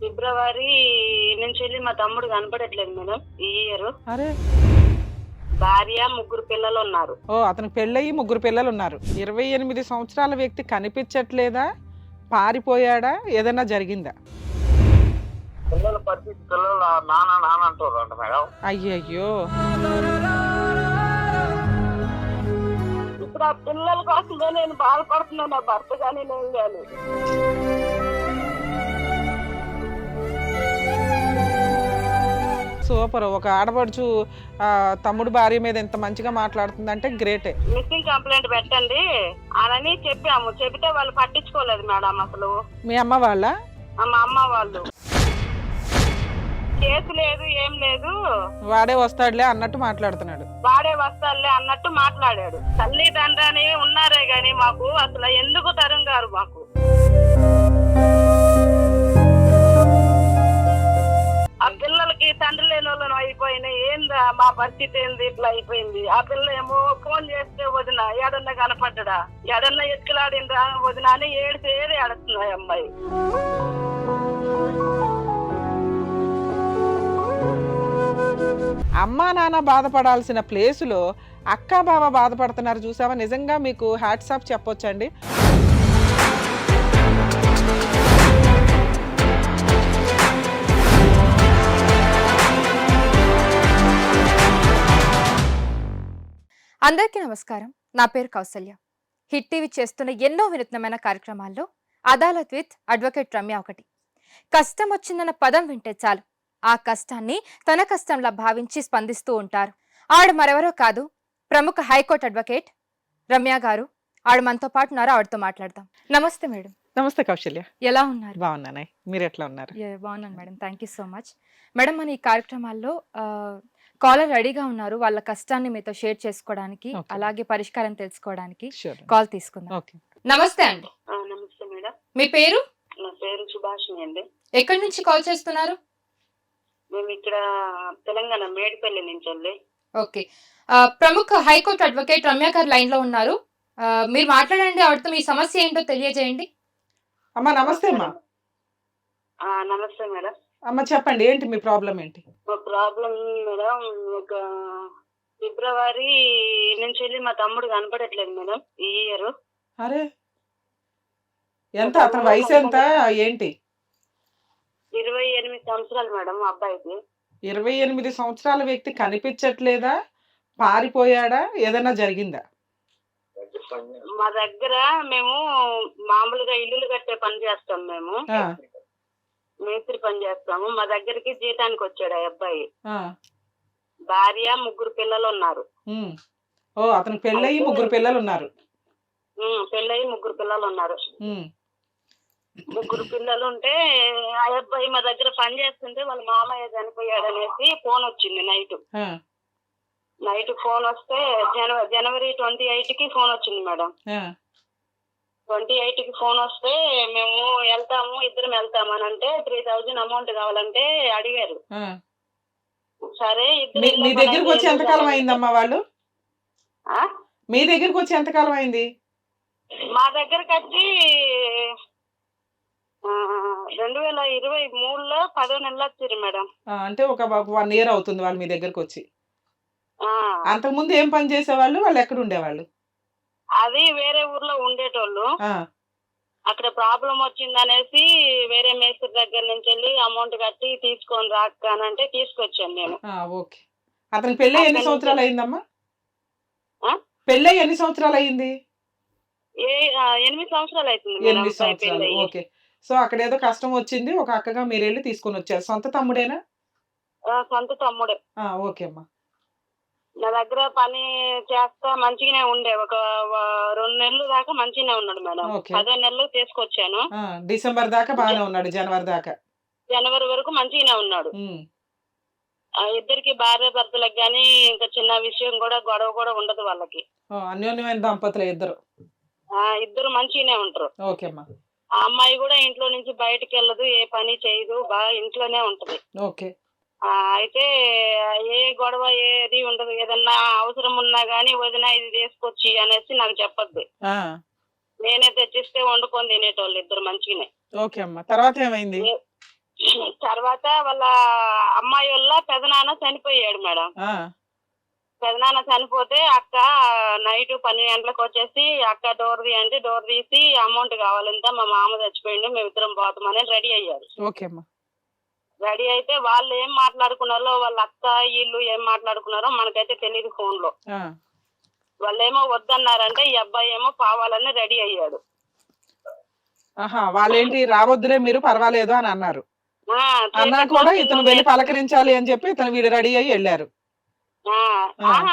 ఫిబ్రవరి నుంచి వెళ్ళి మా తమ్ముడు కనపడట్లేదు మేడం ఈ ఇయర్. అరే భార్య, ముగ్గురు పిల్లలు ఉన్నారు. ఓ అతనికి పెళ్ళయి 3 పిల్లలు ఉన్నారు. 28 సంవత్సరాల వ్యక్తి కనిపించట్లేదా, పారిపోయాడా, ఏదైనా జరిగిందా? పిల్లల పరిస్థితి పిల్లలు నాన్న నాన్న అంటారు మేడం. అయ్యయ్యో ఇప్పుడు ఆ పిల్లల కోసమే నేను బాధపడుతున్నాను, నా భర్త కానీ నేను కానీ. సూపర్. ఒక ఆడపడుచు తమ్ముడు భార్య మీద ఎంత మంచిగా మాట్లాడుతుందంటే గ్రేటే. మిస్సింగ్ కంప్లైంట్ పెట్టండి అని చెప్పాము. చెబితే వాళ్ళు పట్టించుకోలేదు మేడం అసలు. మీ అమ్మ వాళ్ళ? మా అమ్మ వాళ్ళు కేసు లేదు ఏం లేదు, వాడే వస్తాడులే అన్నట్టు మాట్లాడుతున్నాడు. వాడే వస్తాడులే అన్నట్టు మాట్లాడాడు. తల్లి తండ్రి ఉన్నారే గాని మాకు అసలు ఎందుకు తరుంగారు మాకు. ఆ పిల్లలకి తండ్రి లేని వాళ్ళను అయిపోయినాయి. ఏందా మా పరిస్థితి ఏంది ఇట్లా అయిపోయింది. ఆ పిల్ల ఏమో ఫోన్ చేస్తే వదిన ఏడన్నా కనపడ్డా, ఏడన్నా ఎత్తులాడిండ్రా వదిన అని ఏడిసి ఏడుస్తుంది ఆ అమ్మాయి. అమ్మా నాన్న బాధపడాల్సిన ప్లేసులో అక్క బావ బాధపడుతున్నారు చూసావా. నిజంగా మీకు హ్యాట్స్ ఆఫ్ చెప్పొచ్చండి. అందరికీ నమస్కారం. నా పేరు కౌసల్య. హిట్ టీవీ చేస్తున్న ఎన్నో వినూత్నమైన కార్యక్రమాల్లో అదాలత్ విత్ అడ్వకేట్ రమ్య ఒకటి. కష్టం వచ్చిందన్న పదం వింటే చాలు ఆ కష్టాన్ని తన కష్టంలా భావించి స్పందిస్తూ ఉంటారు. ఆవిడ మరెవరో కాదు, ప్రముఖ హైకోర్టు అడ్వకేట్ రమ్య గారు. ఆవిడ మనతో పాటు ఉన్నారు, ఆవిడతో మాట్లాడదాం. నమస్తే మేడం. నమస్తే కౌశల్య. ఎలా ఉన్నారు? బాగున్నానే, మీరు ఎట్లా ఉన్నారు? బాగున్నాను madam, thank you so much. Madam, మన ఈ కార్యక్రమాల్లో కాలర్ రెడీగా ఉన్నారు వాళ్ళ కష్టాన్ని మీతో షేర్ చేసుకోవడానికి, అలాగే పరిష్కారం తెలుసుకోవడానికి కాల్ తీసుకుందాం. నమస్తే అండి. నమస్తే మేడం. మీ పేరు? నా పేరు సుభాషిణి అండి. ఎక్కడి నుంచి కాల్ చేస్తున్నారు? మేము ఇక్కడ తెలంగాణ మేడిపల్లి నుంచి అండి. ఓకే. ప్రముఖ హైకోర్టు అడ్వకేట్ రమ్య గారు లైన్ లో ఉన్నారు. మీరు మాట్లాడండి, ఆవిడతో మీ సమస్య ఏంటో తెలియజేయండి. అమ్మా నమస్తే అమ్మా. నమస్తే మేడం. అమ్మ చెప్పండి, ఏంటి మీ ప్రాబ్లం ఏంటి? మా ప్రాబ్లం మేడం, ఒక ఫిబ్రవరి నుంచి వెళ్ళి మా తమ్ముడు కనపడట్లేదు మేడం ఈ ఇయర్. అరే ఎంత, అతని వయసు ఎంత, ఏంటి? 28 సంవత్సరాలు మేడం మా అబ్బాయికి. 28 సంవత్సరాల వ్యక్తి కనిపించట్లేదా, పారిపోయాడా, ఏదైనా జరిగిందా? మా దగ్గర మేము మామూలుగా ఇల్లులు కట్టే పని చేస్తాం, మేము మేస్త్రి పని చేస్తాము. మా దగ్గరికి జీతానికి వచ్చాడు ఆ అబ్బాయి. భార్య, 3 పిల్లలు ఉన్నారు. ఓ అతనికి పెళ్ళయి 3 పిల్లలు ఉన్నారు. పెళ్ళయి 3 పిల్లలు ఉన్నారు. 3 పిల్లలు ఉంటే ఆ అబ్బాయి మా దగ్గర పని చేస్తుంటే వాళ్ళ మామయ్య చనిపోయాడు అనేసి ఫోన్ వచ్చింది. నైట్ ఫోన్ వస్తే జనవరి 28 కి ఫోన్ వచ్చింది మేడం. 28 కి ఫోన్ వస్తే మేము ఇద్దరం వెళ్తాము అని అంటే 3000 అమౌంట్ కావాలంటే అడిగారు. సరే మీ దగ్గరకు వచ్చి ఎంతకాలం అయిందమ్మా వాళ్ళు? మీ దగ్గరకు వచ్చి ఎంతకాలం అయింది? మా దగ్గరకు వచ్చి 2023లో 10వ నెలలో వచ్చారు మేడం. అంటే ఒక 1 year అవుతుంది వాళ్ళు మీ దగ్గరకు వచ్చి. అంతకు ముందు ఏం పని చేసేవాళ్ళు, వాళ్ళు ఎక్కడ ఉండేవాళ్ళు? అది వేరే ఊర్లో ఉండేటోళ్ళు. అక్కడ ప్రాబ్లం వచ్చింది అనేసి వేరే మేస్త్రి దగ్గర నుంచి వెళ్ళి అమౌంట్ కట్టి తీసుకొని రాకానంటే తీసుకొచ్చాను నేను. ఓకే. అతనికి పెళ్ళి ఎన్ని సంవత్సరాలు అయిందమ్మా? పెళ్ళి ఎన్ని సంవత్సరాలు అయింది? 8 సంవత్సరాలు అవుతుంది. 8 సంవత్సరాలు. ఓకే. సో అక్కడ ఏదో కష్టం వచ్చింది, ఒక అక్కగా మీరు వెళ్ళి తీసుకొని వచ్చారు. సొంత తమ్ముడేనా? సొంత తమ్ముడే. ఓకే అమ్మా. నా దగ్గర పని చేస్తా మంచిగానే ఉండే, ఒక 2 నెలలు దాకా మంచిగానే ఉన్నాడు మేడం. 10 నెలలు తీసుకొచ్చాను. డిసెంబర్ దాకా బాగానే ఉన్నాడు, జనవరి దాకా. జనవరి వరకు మంచిగానే ఉన్నాడు. ఇద్దరికి భార్య భర్తలకు గానీ ఇంకా చిన్న విషయం కూడా గొడవ కూడా ఉండదు వాళ్ళకి. అన్యోన్యమైన దంపతులు ఇద్దరు. ఇద్దరు మంచిగానే ఉంటారు. ఓకే అమ్మా. ఆ అమ్మాయి కూడా ఇంట్లో నుంచి బయటకు వెళ్ళదు, ఏ పని చేయదు, బాగా ఇంట్లోనే ఉంటది. ఓకే. అయితే ఏ గొడవ ఏది ఉండదు. ఏదన్నా అవసరం ఉన్నా గానీ వదిన ఇది తీసుకొచ్చి అనేసి నాకు చెప్పద్దు. నేనే తెచ్చిస్తే వండుకొని తినేటోళ్ళు ఇద్దరు మంచిగానే. ఓకే అమ్మా. తర్వాత ఏమైంది? తర్వాత వాళ్ళ అమ్మాయి వాళ్ళ పెదనాన్న చనిపోయాడు మేడం. ఆ, పెదనాన్న చనిపోతే అక్క నైట్ 12 గంటలకు వచ్చేసి అక్క డోర్ తీ అంటే డోర్ తీసి అమౌంట్ కావాలంటే మా మామ చచ్చిపోయిండు మేమిద్దరం పోతామని రెడీ అయ్యారు. ఓకే అమ్మా. రెడీ అయితే వాళ్ళు ఏం మాట్లాడుకున్నారో వాళ్ళ అక్క వీళ్ళు ఏం మాట్లాడుకున్నారో మనకైతే తెలియదు ఫోన్ లో. ఆ, వాళ్ళేమో వద్దన్నారంటే ఈ అబ్బాయి ఏమో కావాలని రెడీ అయ్యాడు. ఆహా, వాళ్ళేంటి రావద్దులే మీరు పర్వాలేదు అని అన్నారు. ఆ, అన్నా కూడా ఇతను వెళ్ళి పలకరించాలి అని చెప్పి ఇతను వీడు రెడీ అయ్యి వెళ్ళారు.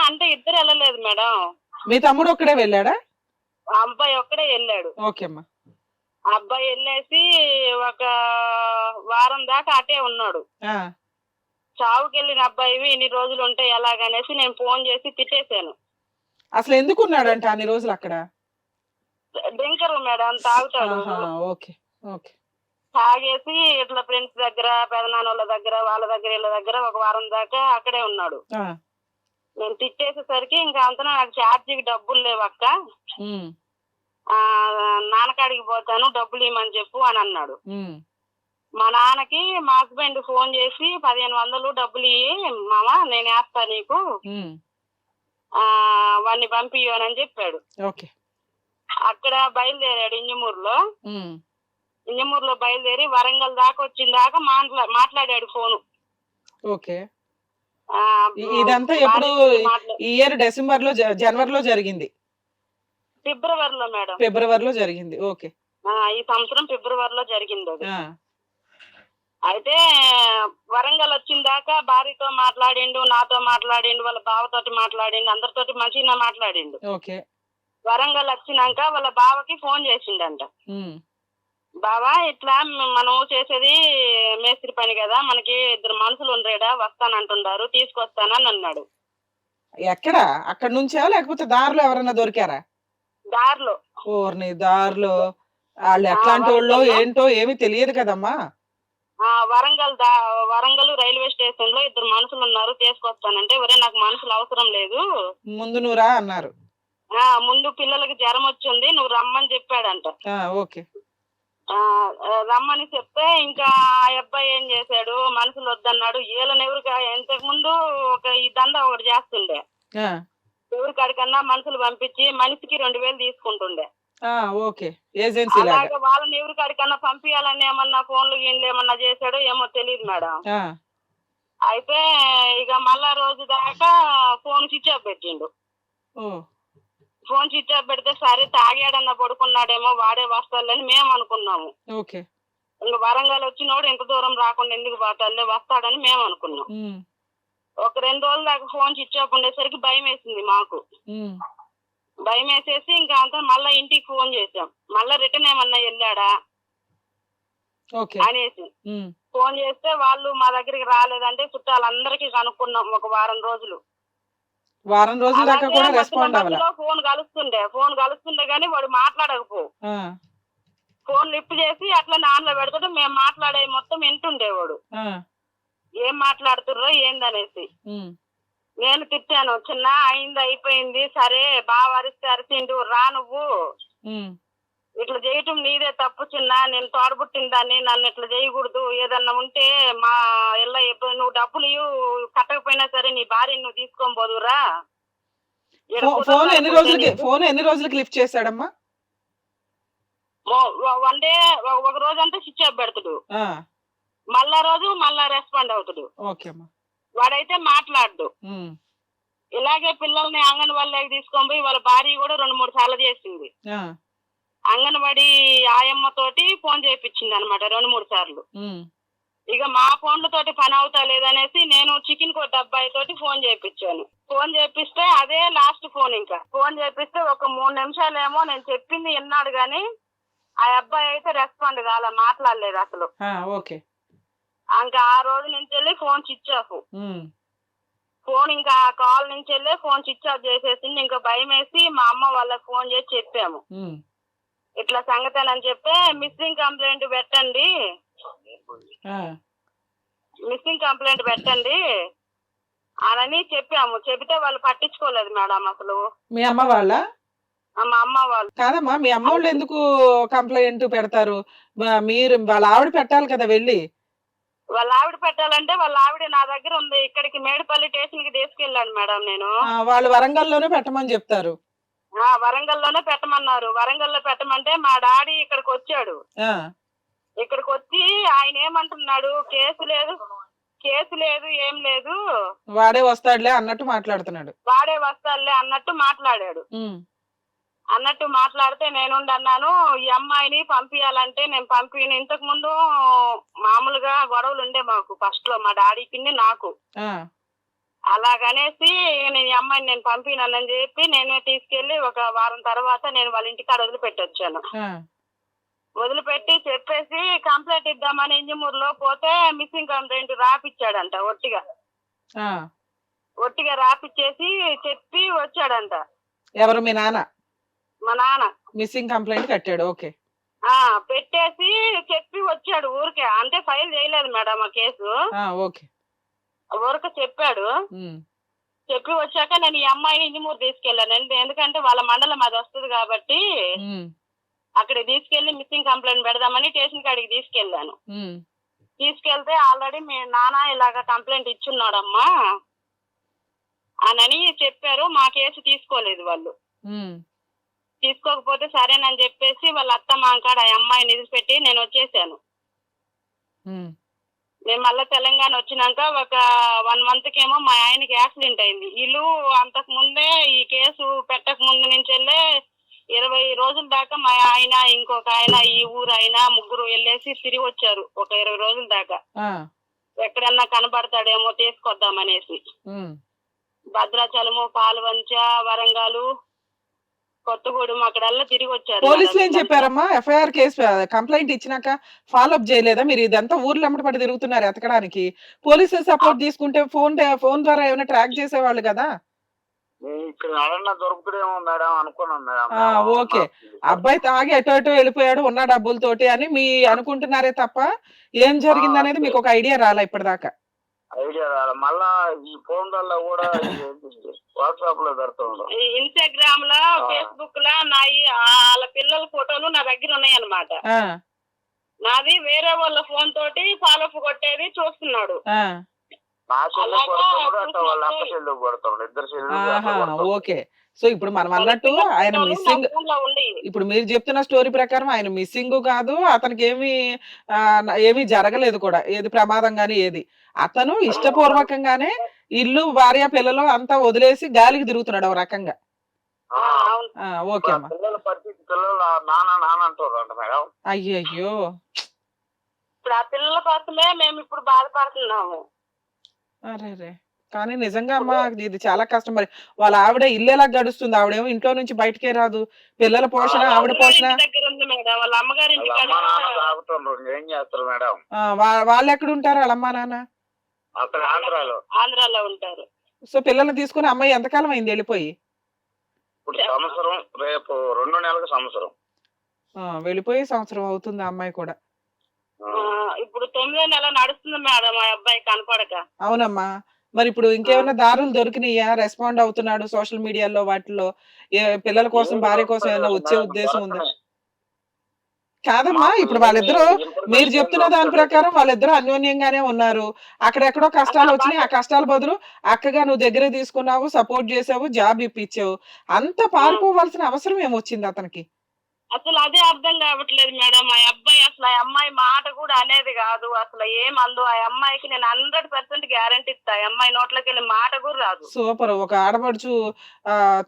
అంటే ఇద్దరు వెళ్ళలేదు మేడం. మీ తమ్ముడు ఒక్కడే వెళ్ళాడా? ఆ అబ్బాయి ఒక్కడే వెళ్ళాడు. ఓకే అమ్మా. ఆ అబ్బాయి వెళ్ళేసి ఒక వారం దాకా అటే ఉన్నాడు. ఆ, చావుకి వెళ్ళిన అబ్బాయివి ఇన్ని రోజులు ఉంటే ఎలాగనేసి నేను ఫోన్ చేసి తిట్టేశాను. అసలు ఎందుకు ఉన్నాడంట అన్ని రోజులు అక్కడ? డ్రింకర్ మేడం, తాగుతాడు. ఆహా, ఓకే ఓకే. తాగేసి ఇట్లా ఫ్రెండ్స్ దగ్గర పెదనాన్న వాళ్ళ దగ్గర వాళ్ళ దగ్గర వీళ్ళ దగ్గర ఒక వారం దాకా అక్కడే ఉన్నాడు. ఆ, నేను తిట్టేసేసరికి ఇంకా అంతా నాకు ఛార్జీకి డబ్బులు లేవు అక్క, ఉమ్, నాన్నకాడికి పోతాను డబ్బులు ఇవ్వమని చెప్పు అని అన్నాడు. ఉమ్, మా నాన్నకి మా హస్బెండ్ ఫోన్ చేసి 1500 డబ్బులు ఇయ్యి మామ నేను వేస్తా నీకు, ఉమ్, వాడిని పంపియ్యనని చెప్పాడు. ఓకే. అక్కడ బయలుదేరాడు ఇంజమూరులో. ఉమ్, ఇంజమూరులో బయలుదేరి వరంగల్ దాకా వచ్చిన దాకా మాట్లాడాడు ఫోను. ఓకే. ఇదంతా ఎప్పుడు? ఈ ఇయర్ డిసెంబర్ లో జనవరిలో జరిగింది? ఫిబ్రవరిలో మేడం. ఫిబ్రవరిలో జరిగింది. ఓకే. ఈ సంవత్సరం ఫిబ్రవరిలో జరిగింది అది. ఆ, అయితే వరంగల్ వచ్చిన దాకా భార్యతో మాట్లాడిండు, నాతో మాట్లాడిండు, వాళ్ళ బావతోటి మాట్లాడిండు, అందరితోటి మంచిగా మాట్లాడిండు. ఓకే. వరంగల్ వచ్చినాక వాళ్ళ బావకి ఫోన్ చేసిండంట. ఉమ్, బావా ఇట్లా మనం చేసేది మేస్త్రి పని కదా, మనకి 2 మనుషులు ఉండేడా వస్తానంటున్నారు తీసుకొస్తానని అన్నాడు. ఎక్కడ? అక్కడ నుంచా లేకపోతే దారిలో ఎవరైనా దొరికారా? దారిలో. ఓర్ని దారిలో వాళ్ళు ఎట్లాంటి వాళ్ళు ఏంటో ఏమీ తెలియదు కదమ్మా. వరంగల్ రైల్వే స్టేషన్ లో 2 మనుషులు ఉన్నారు తీసుకొస్తానంటే, ఒరే నాకు మనుషులు అవసరం లేదు ముందు నువ్వు రా అన్నారు. ముందు పిల్లలకి జ్వరం వచ్చింది నువ్వు రమ్మని చెప్పాడంట. ఓకే. రమ్మని చెప్తే ఇంకా ఆ అబ్బాయి ఏం చేశాడు, మనుషులు వద్దన్నాడు. వీళ్ళని ఎవరికి ఇంతకు ముందు ఈ దందా ఒకటి చేస్తుండే, ఎవరికాడికన్నా మనుషులు పంపించి మనిషికి 2000 తీసుకుంటుండే. ఓకే. ఏజెన్సీ అలాగే వాళ్ళని ఎవరికాడికన్నా పంపించాలని ఏమన్నా ఫోన్లు గీన్లు ఏమన్నా చేశాడో ఏమో తెలియదు మేడం. అయితే ఇక మళ్ళా రోజు దాకా ఫోన్ స్విచ్ ఆఫ్ పెట్టిండు. ఫోన్ స్విచ్ ఆఫ్ పెడితే సరే తాగాడన్నా పడుకున్నాడేమో వాడే వస్తాడని మేము అనుకున్నాము. ఇంకా వరంగల్ వచ్చినోడు ఇంత దూరం రాకుండా ఎందుకు పోతాడులే వస్తాడని మేము అనుకున్నాం. ఒక 2 రోజుల దాకా ఫోన్ స్విచ్ ఆఫ్ ఉండేసరికి భయం వేసింది మాకు. భయం వేసేసి ఇంకా అంతా మళ్ళా ఇంటికి ఫోన్ చేసాం, మళ్ళా రిటర్న్ ఏమన్నా వెళ్ళాడా అనేసి ఫోన్ చేస్తే వాళ్ళు మా దగ్గరికి రాలేదంటే చుట్టాలందరికీ కనుక్కున్నాం ఒక వారం రోజులు. ఫోన్ కలుస్తుండే గానీ వాడు మాట్లాడకపో, ఫోన్ లిఫ్ట్ చేసి అట్లా నాన్నలో పెడతాడు, మేము మాట్లాడే మొత్తం వింటుండేవాడు. ఏం మాట్లాడుతుర్రో ఏందనేసి నేను తిట్టాను, చిన్న అయింది అయిపోయింది సరే బాగా అరిసిండు రా, నువ్వు ఇట్లా చేయటం నీదే తప్పు చిన్న, నేను తోడబుట్టిన దాన్ని నన్ను ఇట్లా చేయకూడదు, ఏదన్నా ఉంటే మా ఇలా నువ్వు డబ్బులు కట్టకపోయినా సరే నీ భార్యని నువ్వు తీసుకొని పోదురా. ఫోన్ ఎన్ని రోజులకి లిఫ్ట్ చేశాడమ్మా? వన్ డే, ఒక రోజంతా స్విచ్ ఆఫ్ పెడతాడు, మళ్ళా రోజు మళ్ళా రెస్పాండ్ అవుతాడు. వాడైతే మాట్లాడు. ఇలాగే పిల్లల్ని అంగన్వాడీకి తీసుకొని పోయి వాళ్ళ భార్య కూడా 2-3 సార్లు చేసింది. అంగన్వాడీ ఆయమ్మ తోటి ఫోన్ చేయించింది అనమాట 2-3 సార్లు. ఇక మా ఫోన్లతోటి పని అవుతా లేదనేసి నేను చికెన్ కొట్టు అబ్బాయి తోటి ఫోన్ చేయించాను. ఫోన్ చేపిస్తే అదే లాస్ట్ ఫోన్. ఇంకా ఫోన్ చేపిస్తే ఒక 3 నిమిషాలేమో నేను చెప్పింది విన్నాడు గాని ఆ అబ్బాయి అయితే రెస్పాండ్ కాల, మాట్లాడలేదు అసలు. ఇంకా ఆ రోజు నుంచి వెళ్ళి ఫోన్ స్విచ్ ఆఫ్. ఫోన్ ఇంకా కాల్ నుంచి వెళ్ళి ఫోన్ స్విచ్ ఆఫ్ చేసేసింది. ఇంకా భయం వేసి మా అమ్మ వాళ్ళకి ఫోన్ చేసి చెప్పాము, ఇట్లా సంగతేనని చెప్తే మిస్సింగ్ కంప్లైంట్ పెట్టండి, మిస్సింగ్ కంప్లైంట్ పెట్టండి అని చెప్పాము. చెబితే వాళ్ళు పట్టించుకోలేదు మేడం అసలు. మీ అమ్మ వాళ్ళ? మా అమ్మ వాళ్ళు కాదమ్మా, మీ అమ్మ వాళ్ళు ఎందుకు కంప్లైంట్ పెడతారు? మీరు వాళ్ళ ఆవిడ పెట్టాలి కదా వెళ్ళి. వాళ్ళ ఆవిడ పెట్టాలంటే వాళ్ళ ఆవిడ నా దగ్గర ఉంది. ఇక్కడికి మేడిపల్లి స్టేషన్ కి తీసుకెళ్ళాను మేడం నేను. వాళ్ళు వరంగల్లోనే పెట్టమని చెప్తారు. వరంగల్లోనే పెట్టమన్నారు. వరంగల్లో పెట్టమంటే మా డాడీ ఇక్కడికి వచ్చాడు. ఇక్కడికి వచ్చి ఆయన ఏమంటున్నాడు, కేసు లేదు ఏం లేదు, వాడే వస్తాడులే అన్నట్టు మాట్లాడాడు. అన్నట్టు మాట్లాడితే నేనుండి అన్నాను, ఈ అమ్మాయిని పంపించాలంటే నేను పంపిన. ఇంతకు ముందు మామూలుగా గొడవలు ఉండే మాకు ఫస్ట్ లో మా డాడీకి నాకు. అలాగనేసి నేను ఈ అమ్మాయిని నేను పంపినానని చెప్పి నేనే తీసుకెళ్లి ఒక వారం తర్వాత నేను వాళ్ళ ఇంటికాడ వదిలిపెట్టి వచ్చాను. వదిలిపెట్టి చెప్పేసి కంప్లైంట్ ఇద్దామని ఇంజమూరులో పోతే మిస్సింగ్ కంప్లైంట్ రాపిచ్చాడంట. ఒట్టిగా రాపిచ్చేసి చెప్పి వచ్చాడంట. ఎవరు? మీ నాన్న? మా నాన్న మిస్సింగ్ కంప్లైంట్ కట్టాడు. ఓకే. పెట్టేసి చెప్పి వచ్చాడు ఊరికే. అంటే ఫైల్ చేయలేదు మేడం ఆ కేసు. ఓకే. ఊరికే చెప్పాడు. చెప్పి వచ్చాక నేను ఈ అమ్మాయిని ఇంజమూరు తీసుకెళ్ళాను. ఎందుకంటే వాళ్ళ మండలం అది వస్తుంది కాబట్టి అక్కడ తీసుకెళ్లి మిస్సింగ్ కంప్లైంట్ పెడదామని స్టేషన్ కాడికి తీసుకెళ్ళాను. తీసుకెళ్తే ఆల్రెడీ మీ నాన్న ఇలాగ కంప్లైంట్ ఇచ్చున్నాడమ్మా అని చెప్పారు. మా కేసు తీసుకోలేదు వాళ్ళు. తీసుకోకపోతే సరేనని చెప్పేసి వాళ్ళ అత్త మాంకాడ ఆ అమ్మాయిని నిలిచిపెట్టి నేను వచ్చేసాను. నేను మళ్ళీ తెలంగాణ వచ్చినాక ఒక 1 month కేమో మా ఆయనకి యాక్సిడెంట్ అయింది. వీళ్ళు అంతకు ముందే ఈ కేసు పెట్టక ముందు నుంచి 20 రోజుల దాకా మా ఆయన ఇంకొక ఆయన ఈ ఊరు ఆయన ముగ్గురు వెళ్ళేసి తిరిగి వచ్చారు. ఒక 20 రోజుల దాకా ఎక్కడన్నా కనబడతాడేమో తీసుకొద్దామనేసి. భద్రాచలము, పాల్వంచ, వరంగల్, కొత్తగూడెం అక్కడల్లా తిరిగి వచ్చారు. పోలీసులు ఏం చెప్పారమ్మా? ఎఫ్ఐఆర్ కేసు కంప్లైంట్ ఇచ్చినాక ఫాలో అప్ చేయలేదా? మీరు ఇదంతా ఊర్లో ఎమ్మటపడి తిరుగుతున్నారు ఎతకడానికి. పోలీసులు సపోర్ట్ తీసుకుంటే ఫోన్ ద్వారా ఏమైనా ట్రాక్ చేసేవాళ్ళు కదా. ఇక్కడ దొరుకుతాడేమో మేడం అనుకున్నాం మేడం. ఓకే. అబ్బాయి తాగి ఎటో వెళ్ళిపోయాడు ఉన్న డబ్బులతోటి అని మీ అనుకుంటున్నారే తప్ప ఏం జరిగింది అనేది మీకు ఒక ఐడియా రాలా ఇప్పటిదాకా? ఐడియా రాలే. మళ్ళా ఈ ఫోన్ వల్ల కూడా వాట్సాప్ లో పెడుతుండ్రు, ఇన్స్టాగ్రామ్ లో, ఫేస్బుక్ లో వాళ్ళ పిల్లల ఫోటోలు నా దగ్గర ఉన్నాయన్నమాట. నాది వేరే వాళ్ళ ఫోన్ తోటి ఫాలో అప్ కొట్టేది చూస్తున్నాడు. ఓకే. సో ఇప్పుడు మనం అన్నట్టు ఆయన మిస్సింగ్, ఇప్పుడు మీరు చెప్తున్న స్టోరీ ప్రకారం ఆయన మిస్సింగ్ కాదు, అతనికి ఏమీ జరగలేదు కూడా, ఏది ప్రమాదం గానీ ఏది. అతను ఇష్టపూర్వకంగానే ఇల్లు, భార్య, పిల్లలు అంతా వదిలేసి గాలికి తిరుగుతున్నాడు ఒక రకంగా. ఓకే అమ్మా. అయ్యయ్యో, ఇప్పుడు ఆ పిల్లల కోసమే మేము ఇప్పుడు బాధపడుతున్నాము. అరే కానీ నిజంగా అమ్మా ఇది చాలా కష్టం. మరి వాళ్ళ ఆవిడ ఇల్లు ఎలా గడుస్తుంది? ఆవిడేమో ఇంట్లో నుంచి బయటకే రాదు. పిల్లల పోషణ, ఆవిడ పోషణ వాళ్ళు ఎక్కడ ఉంటారు? వాళ్ళ అమ్మా నాన్న ఆంధ్రాలో ఉంటారు. సో పిల్లల్ని తీసుకుని అమ్మాయి ఎంతకాలం అయింది వెళ్ళిపోయి? రేపు 2 నెలలకు సంవత్సరం. వెళ్ళిపోయి సంవత్సరం అవుతుంది అమ్మాయి కూడా. ఇప్పుడు 9వ నెల నడుస్తుంది మేడం మా అబ్బాయి కనపడక. అవునమ్మా. మరి ఇప్పుడు ఇంకేమైనా దారులు దొరికినాయా? రెస్పాండ్ అవుతున్నాడు సోషల్ మీడియాలో వాటిలో? పిల్లల కోసం, భార్య కోసం ఏమైనా వచ్చే ఉద్దేశం ఉందా? కాదమ్మా, ఇప్పుడు వాళ్ళిద్దరూ మీరు చెప్తున్న దాని ప్రకారం వాళ్ళిద్దరూ అన్యోన్యంగానే ఉన్నారు. అక్కడెక్కడో కష్టాలు వచ్చినాయి. ఆ కష్టాల బదులు అక్కగా నువ్వు దగ్గర తీసుకున్నావు, సపోర్ట్ చేసావు, జాబ్ ఇప్పించావు. అంత పారిపోవాల్సిన అవసరం ఏమొచ్చింది అతనికి? అసలు అదే అర్థం కావట్లేదు మేడం. ఆ అబ్బాయి అసలు ఆ అమ్మాయి మాట కూడా అనేది కాదు. అసలు ఏమందు ఆ అమ్మాయికి నేను 100% గ్యారంటీ ఇస్తా. ఆ అమ్మాయి నోట్లోకి వెళ్ళి మాట కూడా రాదు. సూపర్. ఒక ఆడపడుచు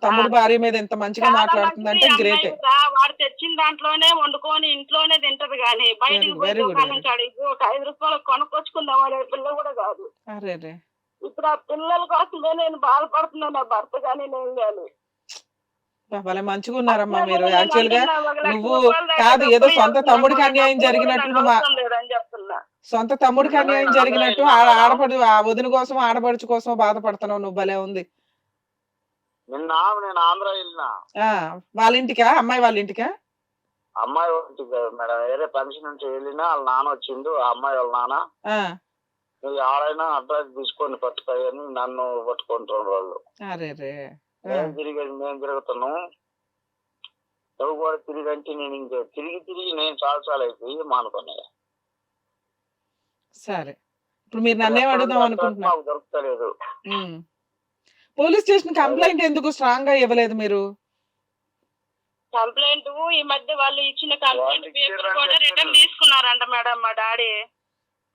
తమ్ముడు భార్య మీద ఎంత మంచిగా మాట్లాడుతుందంటే గ్రేట్. వాడు తెచ్చిన దాంట్లోనే వండుకొని ఇంట్లోనే తింటది కానీ బయటికి పోయి దుకాణం కాడికి ఒక 5 రూపాయలకు కొనుక్కొచ్చుకుందాం అనే పిల్ల కూడా కాదు. ఇప్పుడు ఆ పిల్లల కోసమే నేను బాధపడుతున్నాను. నా భర్త కానీ నేను కానీ. భలే మంచిగా ఉన్నారమ్మా మీరు. యాక్చువల్ గా నువ్వు కాదు, ఏదో సొంత తమ్ముడికి అన్యాయం జరిగినట్టు, సొంత తమ్ముడికి అన్యాయం జరిగినట్టు ఆడపడు ఆ వదిన కోసం, ఆడపడుచు కోసం బాధపడుతున్నావు నువ్వు. భలే ఉంది. నేను ఆంధ్ర వెళ్ళినా. వాళ్ళ ఇంటికా? అమ్మాయి వాళ్ళ ఇంటికా? అమ్మాయి ఇంటికి మేడం. వేరే ఫంక్షన్ నుంచి వెళ్ళినా వాళ్ళ నాన్న వచ్చిండు. ఆ అమ్మాయి వాళ్ళ నాన్న నువ్వు ఎవరైనా అడ్రస్ తీసుకొని పట్టుకోయని నన్ను పట్టుకుంటున్నారు వాళ్ళు. మేము తిరుగుతున్నాం. నువ్వు కూడా తిరిగంటే నేను ఇంకా తిరిగి నేను చాలా అయిపోయి మానుకున్నా. సరే ఇప్పుడు మీరు నన్నేం అడుగుదాం అనుకుంటున్నారు? మాకు దొరుకుతలేదు. పోలీస్ స్టేషన్ కంప్లైంట్ ఎందుకు స్ట్రాంగ్ గా ఇవ్వలేదు మీరు? కంప్లైంట్ ఈ మధ్య వాళ్ళు ఇచ్చిన కంప్లైంట్ పేపర్ కూడా రిటర్న్ తీసుకున్నారంట మేడం మా డాడీ.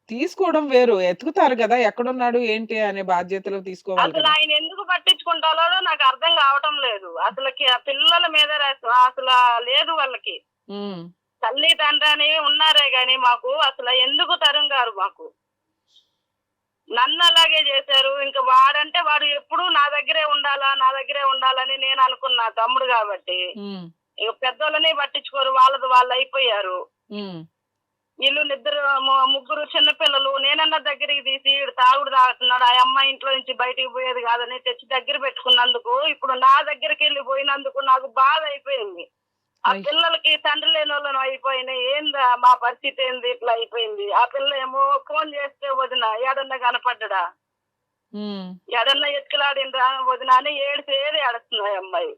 తీసుకోవడం వేరు, ఎత్తుకుతారు కదా ఎక్కడున్నాడు ఏంటి అనే బాధ్యతలు తీసుకోవాలి అసలు కదా. ఆయన ఎందుకు పట్టించుకుంటారో నాకు అర్థం కావటం లేదు. అసలుకి ఆ పిల్లల మీద అసలు లేదు వాళ్ళకి. తల్లి తండ్రి అని ఉన్నారే గాని మాకు అసలు ఎందుకు తరుంగారు మాకు. నన్ను అలాగే చేశారు. ఇంకా వాడంటే వాడు ఎప్పుడు నా దగ్గరే ఉండాలని నేను అనుకున్నా, తమ్ముడు కాబట్టి. ఇక పెద్దోళ్ళని పట్టించుకోరు, వాళ్ళది వాళ్ళు అయిపోయారు. వీళ్ళు ముగ్గురు చిన్నపిల్లలు. నేనన్నా దగ్గరికి తీసి తాగుడు తాగుతున్నాడు, ఆ అమ్మాయి ఇంట్లో నుంచి బయటికి పోయేది కాదని తెచ్చి దగ్గర పెట్టుకున్నందుకు, ఇప్పుడు నా దగ్గరికి వెళ్ళి పోయినందుకు నాకు బాధ అయిపోయింది. ఆ పిల్లలకి తండ్రి లేని వాళ్ళను అయిపోయినాయి. ఏందా మా పరిస్థితి ఏంది ఇట్లా అయిపోయింది. ఆ పిల్ల ఏమో ఫోన్ చేస్తే వదిన ఏడన్నా కనపడ్డా, ఏడన్నా ఎత్తుకులాడిండ్రా వదిన అని ఏడిసేది ఏడుస్తుంది ఆ అమ్మాయి.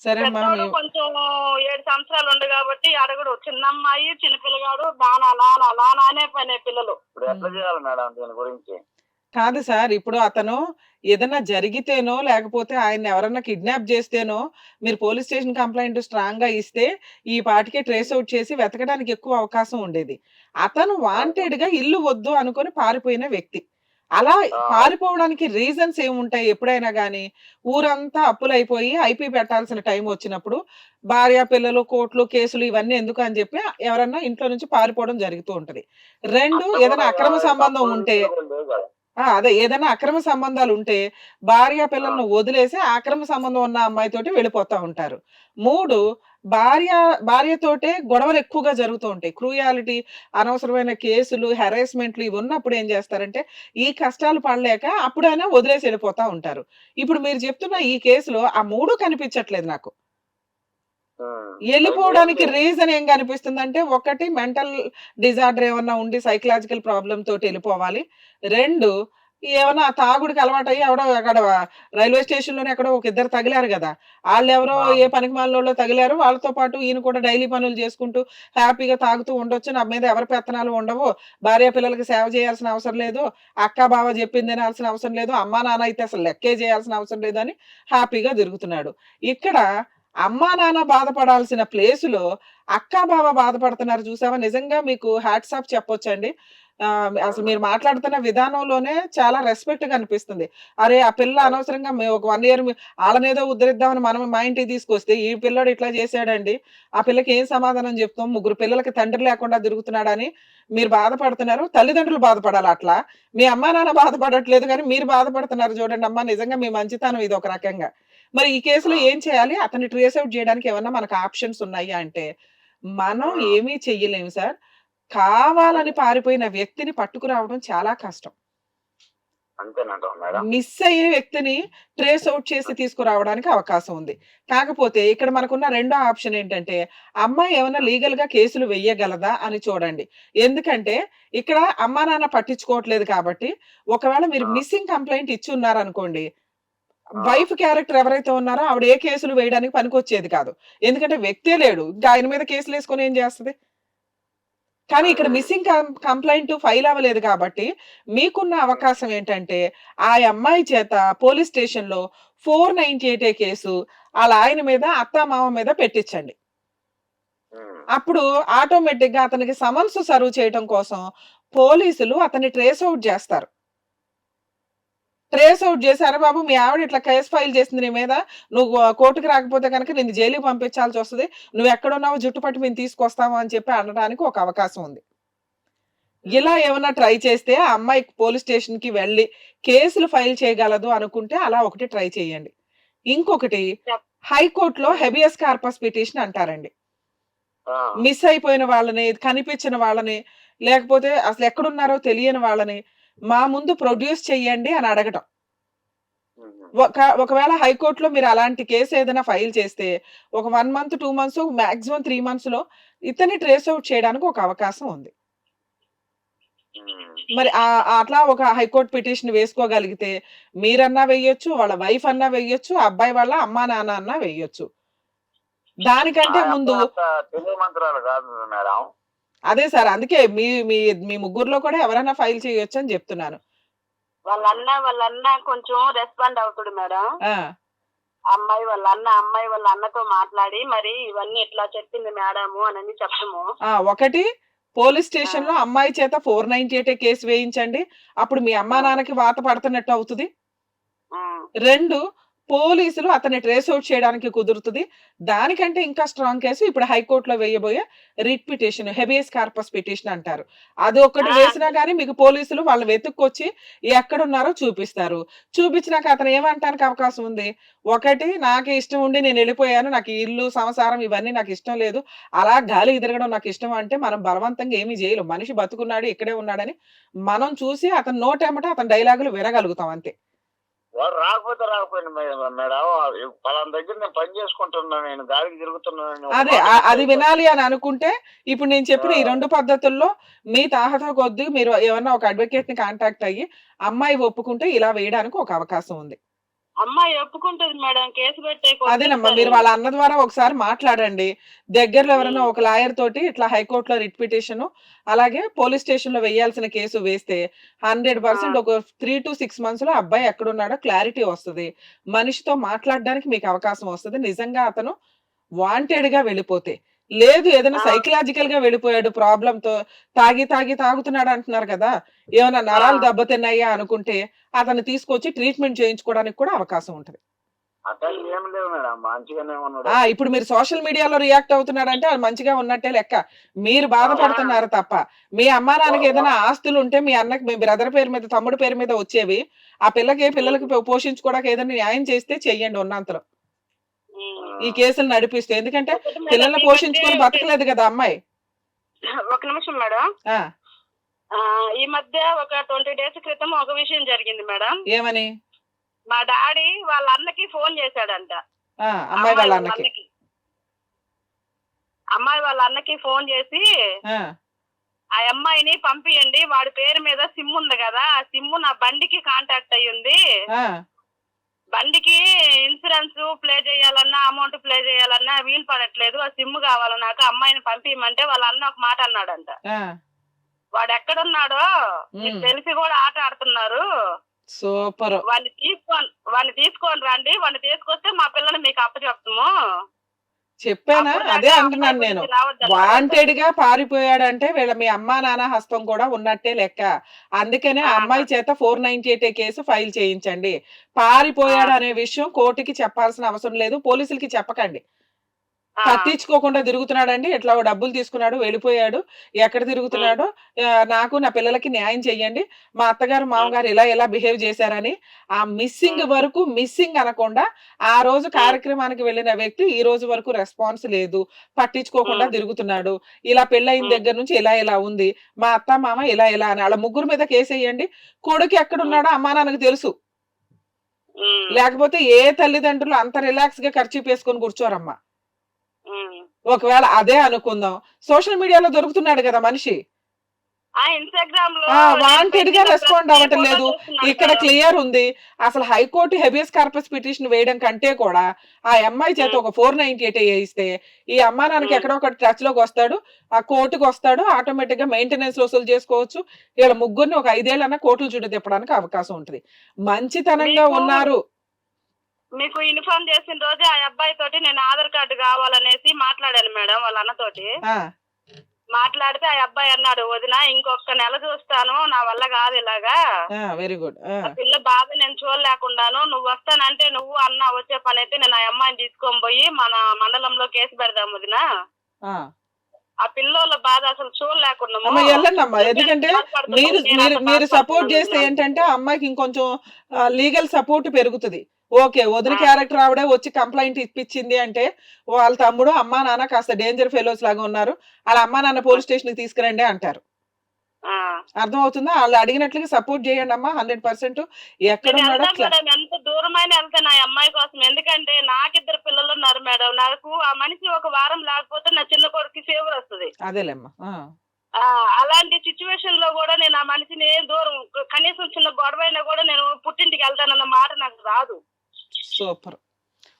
పెద్దోడు కొంచెం 7 సంవత్సరాలు ఉండు కాబట్టి అడగడు. చిన్న అమ్మాయి చిన్నపిల్లగాడు లానా అనే పనే పిల్లలు. ఎట్లా చేయాలి మేడం దీని గురించి? కాదు సార్, ఇప్పుడు అతను ఏదైనా జరిగితేనో లేకపోతే ఆయన ఎవరన్నా కిడ్నాప్ చేస్తేనో మీరు పోలీస్ స్టేషన్ కంప్లైంట్ స్ట్రాంగ్ గా ఇస్తే ఈ పాటికే ట్రేస్ అవుట్ చేసి వెతకడానికి ఎక్కువ అవకాశం ఉండేది. అతను వాంటెడ్ గా ఇల్లు వద్దు అనుకొని పారిపోయిన వ్యక్తి. అలా పారిపోవడానికి రీజన్స్ ఏముంటాయి? ఎప్పుడైనా గానీ ఊరంతా అప్పులైపోయి ఐపీ పెట్టాల్సిన టైం వచ్చినప్పుడు భార్య పిల్లలు కోర్టులు కేసులు ఇవన్నీ ఎందుకు అని చెప్పి ఎవరన్నా ఇంట్లో నుంచి పారిపోవడం జరుగుతూ ఉంటది. 2, ఏదైనా అక్రమ సంబంధం ఉంటే, అదే ఏదైనా అక్రమ సంబంధాలు ఉంటే భార్య పిల్లలను వదిలేసి అక్రమ సంబంధం ఉన్న అమ్మాయితోటి వెళ్ళిపోతా ఉంటారు. 3, భార్యతోటే గొడవలు ఎక్కువగా జరుగుతూ ఉంటాయి. క్రూయాలిటీ, అనవసరమైన కేసులు, హెరాస్మెంట్లు ఇవి ఉన్నప్పుడు ఏం చేస్తారంటే ఈ కష్టాలు పడలేక అప్పుడైనా వదిలేసి వెళ్ళిపోతా ఉంటారు. ఇప్పుడు మీరు చెప్తున్న ఈ కేసులో ఆ 3 కనిపించట్లేదు నాకు. వెళ్ళిపోవడానికి రీజన్ ఏం కనిపిస్తుందంటే, 1 మెంటల్ డిజార్డర్ ఏమన్నా ఉండి సైకలాజికల్ ప్రాబ్లం తోటి వెళ్ళిపోవాలి. 2, ఏమన్నా తాగుడికి అలవాటు అయ్యి ఎవడో అక్కడ రైల్వే స్టేషన్ లోనే ఎక్కడో ఒక ఇద్దరు తగిలారు కదా, వాళ్ళు ఎవరో ఏ పనికి మాలలో తగిలారు, వాళ్ళతో పాటు ఈయన కూడా డైలీ పనులు చేసుకుంటూ హ్యాపీగా తాగుతూ ఉండొచ్చు. నా మీద ఎవరి పెత్తనాలు ఉండవు, భార్య పిల్లలకి సేవ చేయాల్సిన అవసరం లేదు, అక్క బావ చెప్పింది తినాల్సిన అవసరం లేదు, అమ్మా నాన్న అయితే అసలు లెక్కే చేయాల్సిన అవసరం లేదు అని హ్యాపీగా తిరుగుతున్నాడు. ఇక్కడ అమ్మా నాన్న బాధపడాల్సిన ప్లేసులో అక్క బావ బాధపడుతున్నారు. చూసావా? నిజంగా మీకు హ్యాట్స్ ఆఫ్ చెప్పొచ్చండి. అసలు మీరు మాట్లాడుతున్న విధానంలోనే చాలా రెస్పెక్ట్ గా అనిపిస్తుంది. అరే ఆ పిల్ల అనవసరంగా ఒక 1 ఇయర్ వాళ్ళనేదో ఉద్ధరిద్దామని మనం మా ఇంటికి తీసుకొస్తే ఈ పిల్లడు ఇట్లా చేశాడండి, ఆ పిల్లకి ఏం సమాధానం చెప్తాం? 3 పిల్లలకి తండ్రి లేకుండా తిరుగుతున్నాడని మీరు బాధపడుతున్నారు. తల్లిదండ్రులు బాధపడాలి. అట్లా మీ అమ్మా నాన్న బాధపడట్లేదు కానీ మీరు బాధపడుతున్నారు. చూడండి అమ్మా, నిజంగా మీ మంచితనం ఇది ఒక రకంగా. మరి ఈ కేసులో ఏం చేయాలి? అతన్ని ట్రేస్ అవుట్ చేయడానికి ఏమన్నా మనకు ఆప్షన్స్ ఉన్నాయా అంటే మనం ఏమీ చెయ్యలేము సార్. కావాలని పారిపోయిన వ్యక్తిని పట్టుకురావడం చాలా కష్టం. మిస్ అయ్యే వ్యక్తిని ట్రేస్ అవుట్ చేసి తీసుకురావడానికి అవకాశం ఉంది. కాకపోతే ఇక్కడ మనకున్న రెండో ఆప్షన్ ఏంటంటే, అమ్మాయి ఏమైనా లీగల్ గా కేసులు వెయ్యగలదా అని చూడండి. ఎందుకంటే ఇక్కడ అమ్మా నాన్న పట్టించుకోవట్లేదు కాబట్టి, ఒకవేళ మీరు మిస్సింగ్ కంప్లైంట్ ఇచ్చి ఉన్నారనుకోండి, వైఫ్ క్యారెక్టర్ ఎవరైతే ఉన్నారో ఆవిడ ఏ కేసులు వేయడానికి పనికొచ్చేది కాదు. ఎందుకంటే వ్యక్తే లేడు, ఇంకా ఆయన మీద కేసులు వేసుకొని ఏం చేస్తుంది? కానీ ఇక్కడ మిస్సింగ్ కంప్లైంట్ ఫైల్ అవ్వలేదు కాబట్టి మీకున్న అవకాశం ఏంటంటే ఆ అమ్మాయి చేత పోలీస్ స్టేషన్ లో 498 కేసు వాళ్ళ ఆయన మీద అత్తామామ మీద పెట్టించండి. అప్పుడు ఆటోమేటిక్ గా అతనికి సమన్స్ సర్వ్ చేయడం కోసం పోలీసులు అతన్ని ట్రేస్ అవుట్ చేస్తారు. ట్రేస్ అవుట్ చేసి, అరే బాబు మీ ఆవిడ ఇట్లా కేసు ఫైల్ చేసింది నీ మీద, నువ్వు కోర్టుకు రాకపోతే కనుక నిన్ను జైలుకి పంపించాల్సి వస్తుంది, నువ్వు ఎక్కడున్నావో జుట్టుపట్టి మేము తీసుకొస్తాము అని చెప్పి అనడానికి ఒక అవకాశం ఉంది. ఇలా ఏమన్నా ట్రై చేస్తే ఆ అమ్మాయి పోలీస్ స్టేషన్ కి వెళ్ళి కేసులు ఫైల్ చేయగలదు అనుకుంటే అలా ఒకటి ట్రై చేయండి. ఇంకొకటి, హైకోర్టులో హెబియస్ కార్పస్ పిటిషన్ అంటారండి. మిస్ అయిపోయిన వాళ్ళని, కనిపించిన వాళ్ళని, లేకపోతే అసలు ఎక్కడున్నారో తెలియని వాళ్ళని మా ముందు ప్రొడ్యూస్ చెయ్యండి అని అడగటం. ఒకవేళ హైకోర్టులో మీరు అలాంటి కేసు ఏదైనా ఫైల్ చేస్తే ఒక 1 month 2 months మాక్సిమం 3 months లో ఇతన్ని ట్రేస్ అవుట్ చేయడానికి ఒక అవకాశం ఉంది. మరి అట్లా ఒక హైకోర్టు పిటిషన్ వేసుకోగలిగితే మీరన్నా వెయ్యొచ్చు, వాళ్ళ వైఫ్ అన్నా వెయ్యొచ్చు, అబ్బాయి వాళ్ళ అమ్మా నాన్న అన్నా వెయ్యొచ్చు. దానికంటే ముందు తెలియమంత్రాలు కాదు మేడం, అదే సార్, అందుకే మీ మీ మీ ముగ్గురులో కూడా ఎవరైనా ఫైల్ చేయొచ్చు అని చెప్తున్నాను. వాళ్ళ అన్న కొంచెం రెస్పాండ్ అవుతాడు మేడం. అమ్మాయి వాళ్ళ అన్నతో మాట్లాడి మరి ఇవన్నీ ఇట్లా చెప్పింది మేడము అని చెప్పము. ఒకటి, పోలీస్ స్టేషన్ లో అమ్మాయి చేత 498 కేసు వేయించండి, అప్పుడు మీ అమ్మా నాన్నకి వాత పడుతున్నట్టు అవుతుంది. 2, పోలీసులు అతన్ని ట్రేస్ అవుట్ చేయడానికి కుదురుతుంది. దానికంటే ఇంకా స్ట్రాంగ్ కేసు ఇప్పుడు హైకోర్టులో వేయబోయే writ petition, habeas corpus petition అంటారు. అది ఒకటి వేసినా కానీ మీకు పోలీసులు వాళ్ళు వెతుక్కొచ్చి ఎక్కడున్నారో చూపిస్తారు. చూపించినాక అతను ఏమంటానికి అవకాశం ఉంది? ఒకటి, నాకు ఇష్టం ఉండి నేను వెళ్ళిపోయాను, నాకు ఇల్లు సంసారం ఇవన్నీ నాకు ఇష్టం లేదు, అలా గాలికి తిరగడం నాకు ఇష్టం అంటే మనం బలవంతంగా ఏమీ చేయలేం. మనిషి బతుకున్నాడు, ఇక్కడే ఉన్నాడని మనం చూసి అతను నోటెమ్మట అతని డైలాగులు వినగలుగుతాం అంతే. వాడు రాకపోయినా మేడం, పలానా దగ్గర నేను పని చేసుకుంటున్నాను, నేను గాలికి తిరుగుతున్నాను. అదే అది వినాలి అని అనుకుంటే ఇప్పుడు నేను చెప్పిన ఈ 2 పద్ధతుల్లో మీ తాహత కొద్ది మీరు ఏమన్నా ఒక అడ్వకేట్ ని కాంటాక్ట్ అయ్యి అమ్మాయి ఒప్పుకుంటే ఇలా వేయడానికి ఒక అవకాశం ఉంది. అమ్మాయి ఒప్పుకుంటది మేడం, కేసు పెట్టే. అదేనమ్మా, మీరు వాళ్ళ అన్న ద్వారా ఒకసారి మాట్లాడండి. దగ్గరలో ఎవరైనా ఒక లాయర్ తోటి ఇట్లా హైకోర్టులో రిట్ పిటిషన్ అలాగే పోలీస్ స్టేషన్ లో వేయాల్సిన కేసు వేస్తే 100% ఒక 3 to 6 months లో అబ్బాయి ఎక్కడున్నాడో క్లారిటీ వస్తుంది. మనిషితో మాట్లాడడానికి మీకు అవకాశం వస్తుంది. నిజంగా అతను వాంటెడ్ గా వెళ్ళిపోతే, లేదు ఏదైనా సైకలాజికల్ గా వెళ్ళిపోయాడు ప్రాబ్లంతో, తాగుతున్నాడు అంటున్నారు కదా, ఏమైనా నరాలు దెబ్బతిన్నాయా అనుకుంటే అతను తీసుకొచ్చి ట్రీట్మెంట్ చేయించుకోవడానికి కూడా అవకాశం ఉంటది. ఇప్పుడు మీరు సోషల్ మీడియాలో రియాక్ట్ అవుతున్నాడంటే అది మంచిగా ఉన్నట్టే లెక్క. మీరు బాధపడుతున్నారు తప్ప మీ అమ్మా నాన్నకి ఏదైనా ఆస్తులు ఉంటే మీ అన్నకి, మీ బ్రదర్ పేరు మీద, తమ్ముడు పేరు మీద వచ్చేవి, ఆ పిల్లలకి పోషించుకోవడానికి ఏదైనా న్యాయం చేస్తే చెయ్యండి ఉన్నంతలో. ఈ కేసులు నడిపిస్తే, ఎందుకంటే పిల్లల్ని పోషించుకొని బతకలేదు కదా అమ్మాయి. ఒక నిమిషం మేడం, ఈ మధ్య ఒక 20 days క్రితం ఒక విషయం జరిగింది మేడం. ఏమని? మా డాడీ వాళ్ళ అన్నకి ఫోన్ చేశాడంట. అమ్మాయి వాళ్ళ అన్నకి ఫోన్ చేసి ఆ అమ్మాయిని పంపియండి, వాడి పేరు మీద సిమ్ ఉంది కదా, ఆ సిమ్ నా బండికి కాంటాక్ట్ అయ్యింది, బండికి ఇన్సూరెన్స్ ప్లే చేయాలన్నా అమౌంట్ ప్లే చేయాలన్నా వీలు పడట్లేదు, ఆ సిమ్ కావాలి నాకు, అమ్మాయిని పంపించమంటే వాళ్ళ అన్న ఒక మాట అన్నాడంట. వాడు ఎక్కడున్నాడో మీకు తెలిసి కూడా ఆట ఆడుతున్నారు, సూపర్, వాడిని తీసుకొని రండి, వాడిని తీసుకొస్తే మా పిల్లని మీకు అప్పచెప్తాము చెప్పానా. అదే అంటున్నాను నేను, వాంటెడ్ గా పారిపోయాడంటే వీళ్ళ మీ అమ్మా నాన్న హస్తం కూడా ఉన్నట్టే లెక్క. అందుకనే ఆ అమ్మాయి చేత 498 కేసు ఫైల్ చేయించండి. పారిపోయాడు అనే విషయం కోర్టుకి చెప్పాల్సిన అవసరం లేదు, పోలీసులకి చెప్పకండి. పట్టించుకోకుండా తిరుగుతున్నాడండి, ఎట్లా డబ్బులు తీసుకున్నాడు వెళ్ళిపోయాడు, ఎక్కడ తిరుగుతున్నాడో, నాకు నా పిల్లలకి న్యాయం చెయ్యండి, మా అత్తగారు మామగారు ఇలా బిహేవ్ చేశారని ఆ మిస్సింగ్ వరకు మిస్సింగ్ అనకుండా, ఆ రోజు కార్యక్రమానికి వెళ్ళిన వ్యక్తి ఈ రోజు వరకు రెస్పాన్స్ లేదు, పట్టించుకోకుండా తిరుగుతున్నాడు, ఇలా పెళ్ళయిన దగ్గర నుంచి ఇలా ఉంది, మా అత్త మామ ఇలా అని వాళ్ళ ముగ్గురు మీద కేసు వేయండి. కొడుకు ఎక్కడున్నాడో అమ్మా నాన్నకు తెలుసు, లేకపోతే ఏ తల్లిదండ్రులు అంత రిలాక్స్ గా ఖర్చు వేసుకొని కూర్చోరమ్మా. ఒకవేళ అదే అనుకుందాం, సోషల్ మీడియాలో దొరుకుతున్నాడు కదా మనిషి, వాంటెడ్ గా రెస్పాండ్ అవ్వటం లేదు. ఇక్కడ క్లియర్ ఉంది, అసలు హైకోర్టు హెబియస్ కార్పస్ పిటిషన్ వేయడం కంటే కూడా ఆ అమ్మాయి చేత ఒక 498 వేయిస్తే ఈ అమ్మా నాన్నకి ఎక్కడో ఒక టచ్ లోకి వస్తాడు, ఆ కోర్టుకు వస్తాడు, ఆటోమేటిక్ గా మెయింటెనెన్స్ వసూలు చేసుకోవచ్చు. వీళ్ళ ముగ్గురిని ఒక 5 ఏళ్ళన్నా కోర్టులు చుట్టూ తిప్పడానికి అవకాశం ఉంటుంది. మంచితనంగా ఉన్నారు. మీకు ఇన్ఫార్మ్ చేసిన రోజే ఆ అబ్బాయి తోటి నేను ఆధార్ కార్డు కావాలనేసి మాట్లాడాను మేడం వాళ్ళ అన్నతోటి. మాట్లాడితే ఆ అబ్బాయి అన్నాడు, వదిన ఇంకొక నెల చూస్తాను, నా వల్ల కాదు ఇలాగా, వెరీ గుడ్, పిల్ల బాధ నేను చూడలేకుండాను, నువ్వు వస్తానంటే నువ్వు అన్న వచ్చే పని అయితే నేను ఆ అమ్మాయిని తీసుకొని పోయి మన మండలంలో కేసు పెడదాం వదిన, ఆ పిల్లోళ్ళ బాధ అసలు చూడలేకున్నాము. వెళ్ళండమ్మా, ఎందుకంటే మీరు సపోర్ట్ చేస్తే ఏంటంటే అమ్మాయికి ఇంకొంచెం లీగల్ సపోర్ట్ పెరుగుతుంది. ఓకే, వదిన క్యారెక్టర్ ఆవిడే వచ్చి కంప్లైంట్ ఇప్పించింది అంటే వాళ్ళ తమ్ముడు అమ్మా నాన్న కాస్త డేంజర్ ఫెలోస్ లాగా ఉన్నారు, వాళ్ళ అమ్మా నాన్న పోలీస్ స్టేషన్ కి తీసుకురండి అంటారు. అర్థం అవుతుందా? వాళ్ళు అడిగినట్లుగా సపోర్ట్ చేయండి అమ్మా, 100%. ఎక్కడ ఎంత దూరమైన వెళ్తాను ఆ అమ్మాయి కోసం, ఎందుకంటే నాకిద్దరు పిల్లలు ఉన్నారు మేడం, నాకు ఆ మనిషి ఒక వారం లేకపోతే నా చిన్న కొడుకు ఫీవర్ వస్తుంది. అదేలేమ్మా, అలాంటి సిచ్యువేషన్ లో కూడా నేను ఆ మనిషిని దూరం, కనీసం చిన్న గొడవ అయినా కూడా నేను పుట్టింటికి వెళ్తానన్న మాట నాకు రాదు. సూపర్,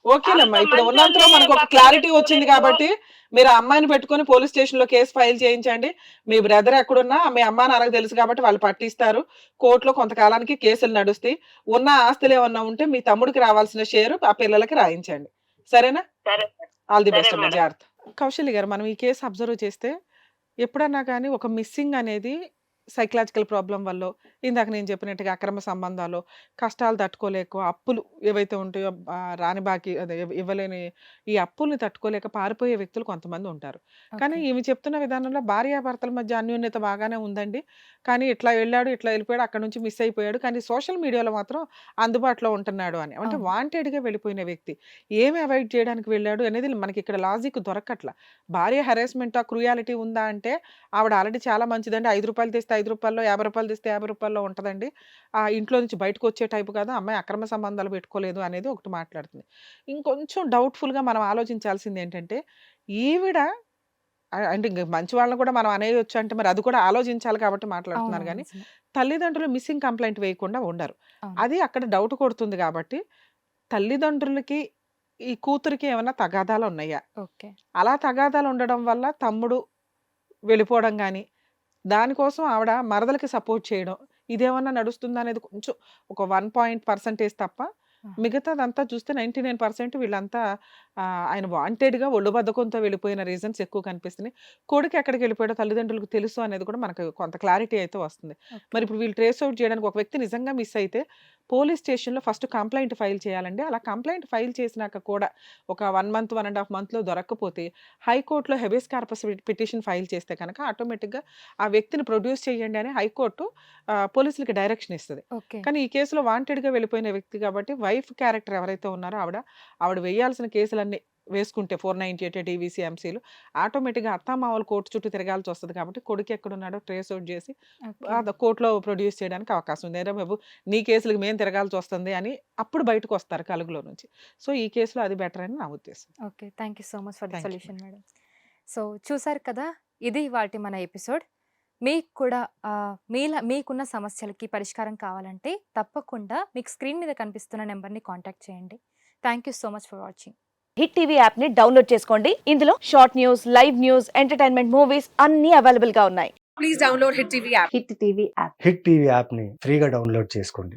ఓకేనమ్మా. ఇప్పుడు ఉన్నంతలో మనకు ఒక క్లారిటీ వచ్చింది కాబట్టి మీరు ఆ అమ్మాయిని పెట్టుకొని పోలీస్ స్టేషన్ లో కేసు ఫైల్ చేయించండి. మీ బ్రదర్ ఎక్కడున్నా మీ అమ్మా నాన్నకు తెలుసు కాబట్టి వాళ్ళు పట్టిస్తారు. కోర్టులో కొంతకాలానికి కేసులు నడుస్తాయి. ఉన్న ఆస్తులు ఏమన్నా ఉంటే మీ తమ్ముడికి రావాల్సిన షేరు ఆ పిల్లలకి రాయించండి. సరేనా? సరే ఆల్ ది సరే బెస్ట్ అమ్మా, మేడం. జాగ్రత్త. కౌశల్య గారు, మనం ఈ కేసు అబ్జర్వ్ చేస్తే ఎప్పుడన్నా కానీ ఒక మిస్సింగ్ అనేది సైకలాజికల్ ప్రాబ్లం వల్ల, ఇందాక నేను చెప్పినట్టుగా అక్రమ సంబంధాలు, కష్టాలు తట్టుకోలేక, అప్పులు ఏవైతే ఉంటాయో రాని బాకీ అదే ఇవ్వలేని ఈ అప్పుల్ని తట్టుకోలేక పారిపోయే వ్యక్తులు కొంతమంది ఉంటారు. కానీ ఓకే. ఈమె చెప్తున్న విధానంలో భార్యాభర్తల మధ్య అన్యోన్యత బాగానే ఉందండి. కానీ ఇట్లా వెళ్ళాడు, ఇట్లా వెళ్ళిపోయాడు, అక్కడ నుంచి మిస్ అయిపోయాడు. కానీ సోషల్ మీడియాలో మాత్రం అందుబాటులో ఉంటున్నాడు అని. అంటే అవును. వాంటెడ్‌గా వెళ్ళిపోయిన వ్యక్తి. ఏమి అవాయిడ్ చేయడానికి వెళ్ళాడు అనేది మనకి ఇక్కడ లాజిక్ దొరకట్ల. భార్య హెరాస్మెంటా, క్రూయాలిటీ ఉందా అంటే ఆవిడ ఆల్రెడీ చాలా మంచిదండి. రూ. 5 తెస్తే రూ. 5, రూ. 50 తెస్తే రూ. 50 ఉంటదండి. ఇంట్లో నుంచి బయటకొచ్చే టైపు కాదు. అమ్మాయి అక్రమ సంబంధాలు పెట్టుకోలేదు అనేది ఒకటి మాట్లాడుతుంది. ఇంకొంచెం డౌట్‌ఫుల్‌గా మనం ఆలోచించాల్సిందేంటంటే, ఈవిడ అంటే ఇంక మంచి వాళ్ళని కూడా మనం అనేయొచ్చు అంటే మరి అది కూడా ఆలోచించాలి కాబట్టి మాట్లాడుతున్నాను అవునవును. గానీ, నిజమే. తల్లిదండ్రులు మిస్సింగ్ కంప్లెయింట్ వేయకుండా ఉండరు. అవును. అది అక్కడ డౌట్ కొడుతుంది కాబట్టి, తల్లిదండ్రులకి, ఈ కూతురికి ఏమన్నా తగాదాలున్నాయా? ఓకే. అలా తగాదాలు ఉండడం వల్ల తమ్ముడు వెళ్ళిపోవడం గానీ, దానికోసం ఆవిడ మరదలకి సపోర్ట్ చేయడం, ఇదేమన్నా నడుస్తుందా అనేది కొంచెం ఒక 1% తప్ప ఆహా! మిగతాదంతా చూస్తే 99% వీళ్ళంతా ఆయన వాంటెడ్‌గా ఒళ్ళు బద్ధకంతో వెళ్ళిపోయిన రీజన్స్ ఎక్కువ కనిపిస్తున్నాయి. కొడుకు ఎక్కడికి వెళ్ళిపోయాడో తల్లిదండ్రులకు తెలుసు అనేది కూడా మనకు కొంత క్లారిటీ అయితే వస్తుంది. మరి ఓకే. ఇప్పుడు వీళ్ళు ట్రేస్ ఔట్ చేయడానికి ఒక వ్యక్తి నిజంగా మిస్ అయితే పోలీస్ స్టేషన్‌లో ఫస్ట్ కంప్లెయింట్ ఫైల్ చేయాలండి. అలా కంప్లెయింట్ ఫైల్ చేసినాక కూడా ఒక 1 మంత్, 1 ½ మంత్‌లో దొరక్కపోతే హైకోర్ట్‌లో హెబియస్ కార్పస్ పిటిషన్ ఫైల్ చేస్తే కనుక ఆటోమేటిక్‌గా ఆ వ్యక్తిని ప్రొడ్యూస్ చేయండి అని హైకోర్టు పోలీసులకి డైరెక్షన్ ఇస్తది. ఓకే. కానీ ఈ కేసులో వాంటెడ్‌గా వెళ్ళిపోయిన వ్యక్తి కాబట్టి వైఫ్ క్యారెక్టర్ ఎవరైతే ఉన్నారో ఆవిడ వేయాల్సిన కేసులన్నీ వేసుకుంటే 498 డీవీసీ, ఎంసీలు ఆటోమేటిక్‌గా అత్తామామలు కోర్టు చుట్టూ తిరగాల్సి వస్తది కాబట్టి కొడుకు ఎక్కడున్నాడో ట్రేస్ ఔట్ చేసి ఓకే. కోర్టులో ప్రొడ్యూస్ చేయడానికి అవకాశం ఉంది. "ఏరా బాబు, నీ కేసులకి మేము తిరగాల్సి వస్తుంది" అని అప్పుడు బయటకొస్తారు కలుగులో నుంచి. సో, ఈ కేసులో అది బెటర్ అని నా ఉద్దేశం. Okay. Thank you so much for the thank you solution madam. So, చూసారు కదా! ఇది ఇవాల్టి మన ఎపిసోడ్. మీకు కూడా మీకున్న సమస్యలకి పరిష్కారం కావాలంటే తప్పకుండా మీకు స్క్రీన్ మీద కనిపిస్తున్న నెంబర్‌ని కాంటాక్ట్ చేయండి. Thank you so much for watching. Hit TV app ని డౌన్లోడ్ చేసుకోండి. ఇందులో short news, live news, entertainment movies అన్ని అవైలబుల్ గా ఉన్నాయి. హిట్ టీవీ యాప్ ని ఫ్రీగా డౌన్లోడ్ చేసుకోండి.